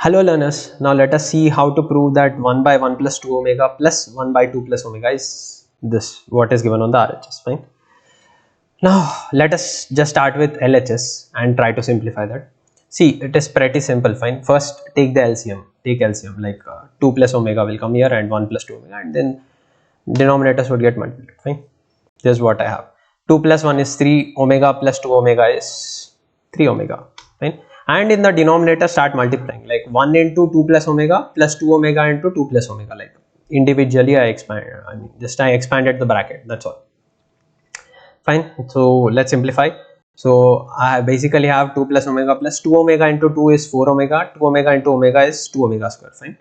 Hello learners, now let us see how to prove that 1 by 1 plus 2 omega plus 1 by 2 plus omega is this, what is given on the RHS, fine. Now let us just start with LHS and try to simplify that. See, it is pretty simple, fine. First take the LCM, like 2 plus omega will come here and 1 plus 2 omega, and then denominators would get multiplied, fine. This is what I have. 2 plus 1 is 3 omega plus 2 omega is 3 omega, fine. And in the denominator start multiplying, like 1 into 2 plus omega plus 2 omega into 2 plus omega, like individually I expanded the bracket, that's all, fine. So let's simplify. So I basically have 2 plus omega plus 2 omega into 2 is 4 omega, 2 omega into omega is 2 omega square, fine.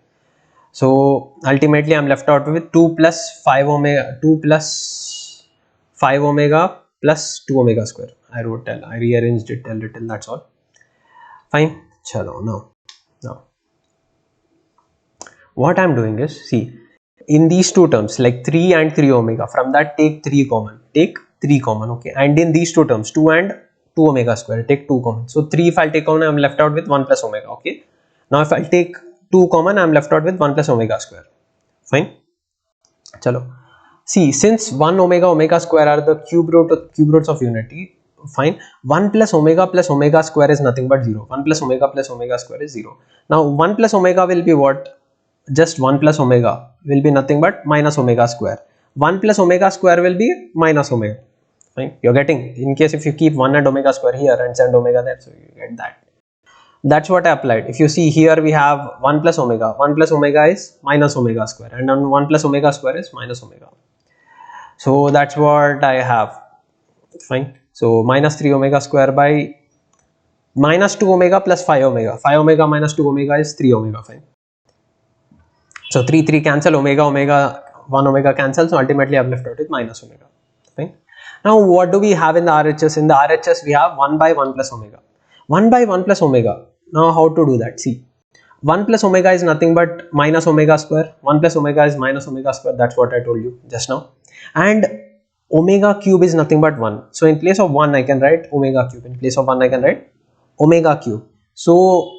So ultimately I'm left out with 2 plus 5 omega, 2 plus 5 omega plus 2 omega square. I rearranged it a little, that's all. Fine. Chalo, now what I'm doing is, see, in these two terms like 3 and 3 omega, from that take 3 common, okay, and in these two terms 2 and 2 omega square, take 2 common. So 3 if I'll take common, I'm left out with 1 plus omega, okay. Now if I'll take 2 common, I'm left out with 1 plus omega square, fine. Chalo, see, since 1 omega square are the cube roots of unity, fine. 1 plus omega square is nothing but 0. 1 plus omega square is 0. Now 1 plus omega will be what? Just 1 plus omega will be nothing but minus omega square. 1 plus omega square will be minus omega, fine. You're getting, in case if you keep 1 and omega square here and send omega there, so you get that. That's what I applied. If you see here, we have 1 plus omega. 1 plus omega is minus omega square, and then 1 plus omega square is minus omega. So that's what I have, fine. So minus 3 omega square by minus 2 omega plus 5 omega. 5 omega minus 2 omega is 3 omega, fine. So 3 cancel, omega 1 omega cancel. So ultimately I'm left out with minus omega, fine. Now what do we have in the RHS? In the RHS we have 1 by 1 plus omega. 1 by 1 plus omega. Now how to do that? See, 1 plus omega is nothing but minus omega square. 1 plus omega is minus omega square. That's what I told you just now. And omega cube is nothing but 1. So in place of 1 I can write omega cube. In place of 1 I can write omega cube. So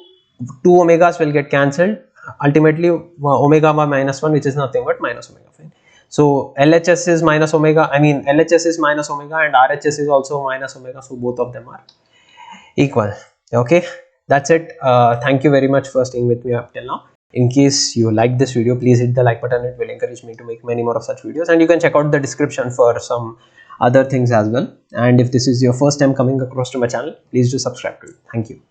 2 omegas will get cancelled. Ultimately omega by minus 1, which is nothing but minus omega, fine. So LHS is minus omega, LHS is minus omega and RHS is also minus omega. So both of them are equal. Okay, that's it. Thank you very much for staying with me up till now. In case you like this video, please hit the like button. It will encourage me to make many more of such videos, and you can check out the description for some other things as well. And if this is your first time coming across to my channel, please do subscribe to it. Thank you.